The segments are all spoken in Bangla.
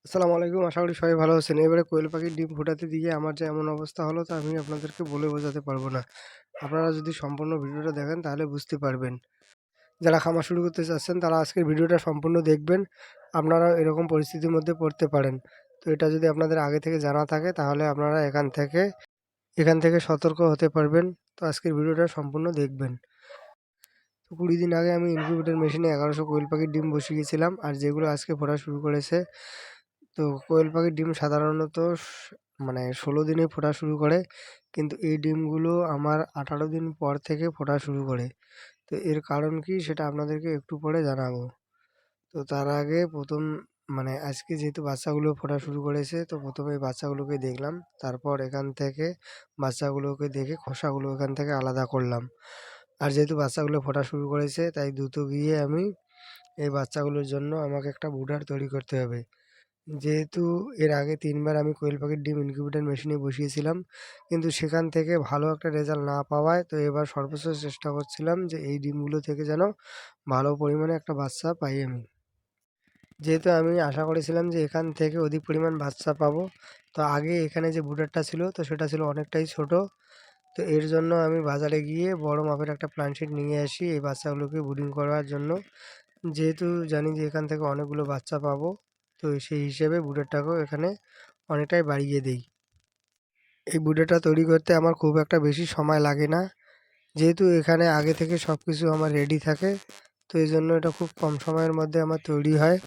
আসসালামু আলাইকুম। আশা করি সবাই ভালো আছেন। এবারে কোয়েল পাখির ডিম ফোটাতে গিয়ে আমার যে এমন অবস্থা হলো তা আমি আপনাদেরকে বলে বোঝাতে পারবো না। আপনারা যদি সম্পূর্ণ ভিডিওটা দেখেন তাহলে বুঝতে পারবেন। যারা খামার শুরু করতে চাচ্ছেন তারা আজকের ভিডিওটা সম্পূর্ণ দেখবেন। আপনারাও এরকম পরিস্থিতির মধ্যে পড়তে পারেন। তো এটা যদি আপনাদের আগে থেকে জানা থাকে তাহলে আপনারা এখান থেকে সতর্ক হতে পারবেন। তো আজকের ভিডিওটা সম্পূর্ণ দেখবেন। তো ২০ দিন আগে আমি ইনকিউবেটর মেশিনে ১১০০ কোয়েল পাখির ডিম বসিয়েছিলাম। আর যেগুলো আজকে ফোটা শুরু করেছে। তো কোয়েল পাখির ডিম সাধারণত মানে ১৬ দিনে ফোটা শুরু করে। কিন্তু এই ডিমগুলো আমার ১৮ দিন পর থেকে ফোটা শুরু করে। তো এর কারণ কি সেটা আপনাদেরকে একটু পরে জানাবো। তো তার আগে মানে আজকে যেহেতু বাচ্চাগুলো ফোটা শুরু করেছে, তো ১ম এই বাচ্চাগুলোকে দেখলাম। তারপর এখান থেকে বাচ্চাগুলোকে দেখে খোসাগুলো এখান থেকে আলাদা করলাম। আর যেহেতু বাচ্চাগুলো ফোটা শুরু করেছে তাই দ্রুত গিয়ে আমি এই বাচ্চাগুলোর জন্য আমাকে একটা ব্রুডার তৈরি করতে হবে। যেহেতু এর আগে ৩ বার আমি কোয়েল পাখির ডিম ইনকিউবেটর মেশিনে বসিয়েছিলাম। কিন্তু সেখান থেকে ভালো একটা রেজাল্ট না পাওয়ায় তো এবার সর্বোচ্চ চেষ্টা করছিলাম যে এই ডিমগুলো থেকে যেন ভালো পরিমাণে একটা বাচ্চা পাই আমি। যেহেতু আমি আশা করেছিলাম যে এখান থেকে অধিক পরিমাণ বাচ্চা পাবো। তো আগে এখানে যে ব্রুডারটা ছিল তো সেটা ছিল অনেকটাই ছোট। তো এর জন্য আমি বাজারে গিয়ে বড় মাপের একটা প্ল্যানশিট নিয়ে আসি এই বাচ্চাগুলোকে ব্রুডিং করার জন্য। যেহেতু জানি যে এখান থেকে অনেকগুলো বাচ্চা পাবো, তো সেই হিসেবে ব্রুডারটাকেও এখানে অনেকটাই বাড়িয়ে দেই। এই ব্রুডারটা তৈরি করতে আমার খুব একটা বেশি সময় লাগে না। যেহেতু এখানে আগে থেকে সবকিছু আমার রেডি থাকে, তো এজন্য এটা খুব কম সময়ের মধ্যে আমার তৈরি হয়।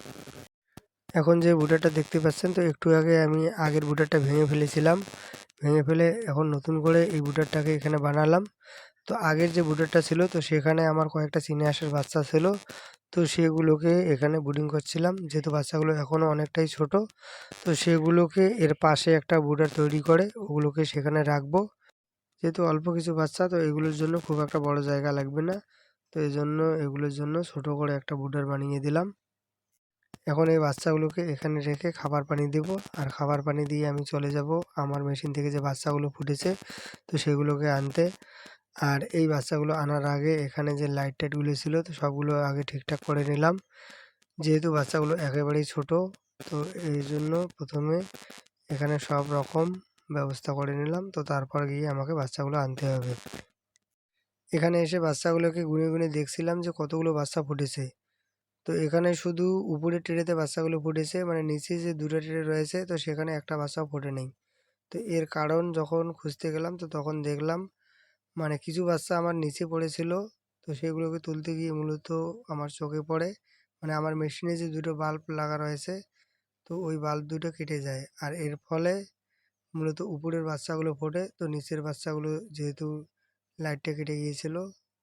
এখন যে ব্রুডারটা দেখতে পাচ্ছেন, তো একটু আগে আমি আগের ব্রুডারটা ভেঙে ফেলেছিলাম। ভেঙে ফেলে এখন নতুন করে এই ব্রুডারটাকে এখানে বানালাম। তো আগের যে ব্রুডারটা ছিল তো সেখানে আমার কয়েকটা চীনে হাঁসের বাচ্চা ছিল। তো সেগুলোকে এখানে ব্রুডিং করছিলাম। যেহেতু বাচ্চাগুলো এখনও অনেকটাই ছোট, তো সেগুলোকে এর পাশে একটা ব্রুডার তৈরি করে ওগুলোকে সেখানে রাখবো। যেহেতু অল্প কিছু বাচ্চা তো এগুলোর জন্য খুব একটা বড় জায়গা লাগবে না। তো এজন্য এগুলোর জন্য ছোট করে একটা ব্রুডার বানিয়ে দিলাম। এখন এই বাচ্চাগুলোকে এখানে রেখে খাবার পানি দেবো। আর খাবার পানি দিয়ে আমি চলে যাব আমার মেশিন থেকে যে বাচ্চাগুলো ফুটেছে তো সেগুলোকে আনতে। আর এই বাচ্চাগুলো আনার আগে এখানে যে লাইট টাইটগুলো ছিল তো সবগুলো আগে ঠিকঠাক করে নিলাম। যেহেতু বাচ্চাগুলো একেবারেই ছোট, তো এইজন্য ১ম এ এখানে সব রকম ব্যবস্থা করে নিলাম। তো তারপর গিয়ে আমাকে বাচ্চাগুলো আনতে হবে। এখানে এসে বাচ্চাগুলোকে গুনে, গুনে দেখছিলাম যে কতগুলো বাচ্চা ফুটেছে। তো এখানে শুধু উপরের ট্রেতে বাচ্চাগুলো ফুটেছে, মানে নিচে যে ২ টা ট্রে রয়েছে তো সেখানে একটা বাচ্চাও ফোটে নাই। তো এর কারণ যখন খুঁজতে গেলাম তো তখন দেখলাম মানে কিছু বাচ্চা আমার নিচে পড়েছিল। তো সেগুলোকে তুলতে গিয়ে মূলত আমার চোখে পড়ে মানে আমার মেশিনে যে ২ টো বাল্ব লাগা রয়েছে তো ওই বাল্ব ২ টো কেটে যায়। আর এর ফলে মূলত উপরের বাচ্চাগুলো ফোটে, তো নিচের বাচ্চাগুলো যেহেতু লাইটটা কেটে গিয়েছিল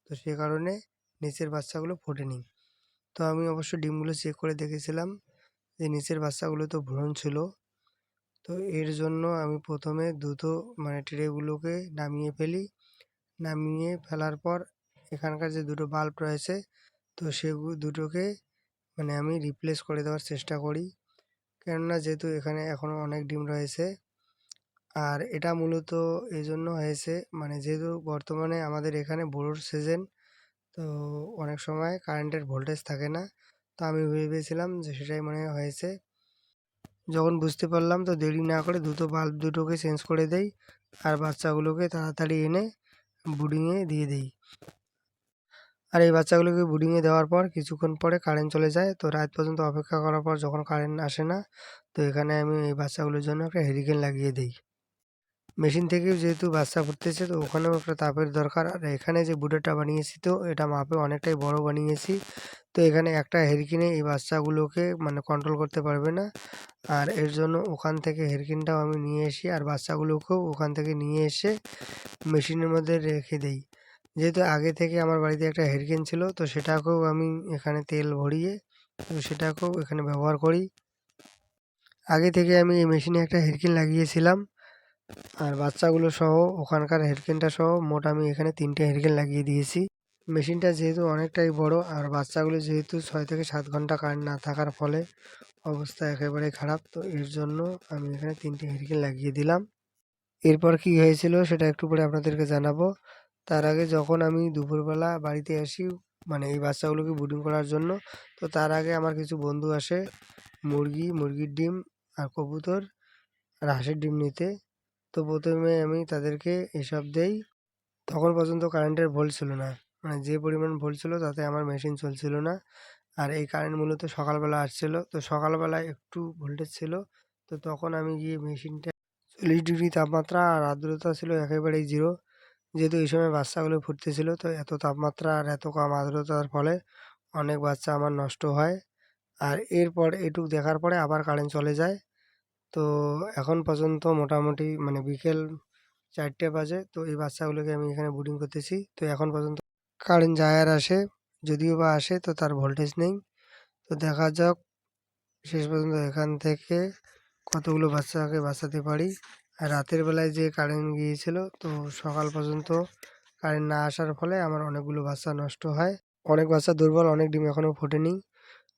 তো সে কারণে নিচের বাচ্চাগুলো ফোটেনি। তো আমি অবশ্য ডিমগুলো চেক করে দেখেছিলাম যে নিচের বাচ্চাগুলো তো ভ্রূণ ছিল। তো এর জন্য আমি ১ম এ দ্রুত মানে ট্রেগুলোকে নামিয়ে ফেলি। নামিয়ে ফেলার পর এখানকার যে ২ টো বাল্ব রয়েছে তো দুটোকে মানে আমি রিপ্লেস করে দেওয়ার চেষ্টা করি। কেননা যেহেতু এখানে এখনও অনেক ডিম রয়েছে। আর এটা মূলত এজন্য হয়েছে মানে যেহেতু বর্তমানে আমাদের এখানে বোরোর সিজন, তো অনেক সময় কারেন্টের ভোল্টেজ থাকে না। তো আমি ভেবেছিলাম যে সেটাই মনে হয় হয়েছে। যখন বুঝতে পারলাম তো দেরি না করে দ্রুত বাল্ব দুটোকে চেঞ্জ করে দেই। আর বাচ্চাগুলোকে তাড়াতাড়ি এনে ব্রুডিংয়ে দিয়ে দেই। আর এই বাচ্চাগুলোকে ব্রুডিংয়ে দেওয়ার পর কিছুক্ষণ পরে কারেন্ট চলে যায়। তো রাত পর্যন্ত অপেক্ষা করার পর যখন কারেন্ট আসে না, তো এখানে আমি এই বাচ্চাগুলোর জন্য একটা হ্যারিকেন লাগিয়ে দেই। মেশিন থেকেও যেহেতু বাচ্চা ফুটতেছে তো ওখানেও একটা তাপের দরকার। আর এখানে যে ব্রুডারটা বানিয়েছি তো এটা মাপে অনেকটাই বড় বানিয়েছি। তো এখানে একটা হ্যারিকেনে এই বাচ্চাগুলোকে মানে কন্ট্রোল করতে পারবে না। আর এর জন্য ওখান থেকে হ্যারিকেনটাও আমি নিয়ে আসি আর বাচ্চাগুলোকেও ওখান থেকে নিয়ে এসে মেশিনের মধ্যে রেখে দেই। যেহেতু আগে থেকে আমার বাড়িতে একটা হ্যারিকেন ছিল তো সেটাকেও আমি এখানে তেল ভরিয়ে তো সেটাকেও এখানে ব্যবহার করি। আগে থেকে আমি এই মেশিনে একটা হ্যারিকেন লাগিয়েছিলাম। আর বাচ্চাগুলো সহ ওখানকার হ্যারিকেনটা সহ মোট আমি এখানে ৩ টে হ্যারিকেন লাগিয়ে দিয়েছি। মেশিনটা যেহেতু অনেকটাই বড় আর বাচ্চাগুলো যেহেতু ৬ থেকে ৭ ঘন্টা কারেন্ট না থাকার ফলে অবস্থা একেবারেই খারাপ। তো এর জন্য আমি এখানে ৩ টে হ্যারিকেন লাগিয়ে দিলাম। এরপর কি হয়েছিল সেটা একটু পরে আপনাদেরকে জানাবো। তার আগে যখন আমি দুপুরবেলা বাড়িতে আসি মানে এই বাচ্চাগুলোকে ব্রুডিং করার জন্য, তো তার আগে আমার কিছু বন্ধু আসে মুরগির ডিম আর কবুতর আর হাঁসের ডিম নিতে। তো ১ম এ আমি তাদেরকে এসব দেই। তখন পর্যন্ত কারেন্টের ভোল্ট ছিল না। মানে যে পরিমাণ ভোল্ট ছিল তাতে আমার মেশিন চলছিল না। আর এই কারেন্ট মূলত সকালবেলা আসছিল। তো সকালবেলায় একটু ভোল্টেজ ছিল। তো তখন আমি গিয়ে মেশিনটা ৪০ ডিগ্রি তাপমাত্রা আর আর্দ্রতা ছিল একেবারেই 0। যেহেতু এই সময় বাচ্চাগুলো ফুটতেছিল, তো এত তাপমাত্রা আর এত কম আর্দ্রতার ফলে অনেক বাচ্চা আমার নষ্ট হয়। আর এরপর এটুক দেখার পরে আবার কারেন্ট চলে যায়। তো এখন পর্যন্ত মোটামুটি মানে বিকেল ৪টে বাজে। তো এই বাচ্চাগুলোকে আমি এখানে ব্রুডিং করতেছি। তো এখন পর্যন্ত কারেন্ট যায় আর আসে। যদিও বা আসে তো তার ভোল্টেজ নেই। তো দেখা যাক শেষ পর্যন্ত এখান থেকে কতগুলো বাচ্চাকে বাঁচাতে পারি। আর রাতের বেলায় যে কারেন্ট গিয়েছিল, তো সকাল পর্যন্ত কারেন্ট না আসার ফলে আমার অনেকগুলো বাচ্চা নষ্ট হয়। অনেক বাচ্চা দুর্বল, অনেক ডিম এখনও ফোটেনি।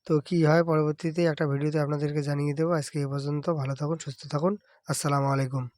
তো কী হয় পরবর্তীতে একটা ভিডিওতে আপনাদেরকে জানিয়ে দেবো। আজকে এ পর্যন্ত। ভালো থাকুন, সুস্থ থাকুন। আসসালামু আলাইকুম।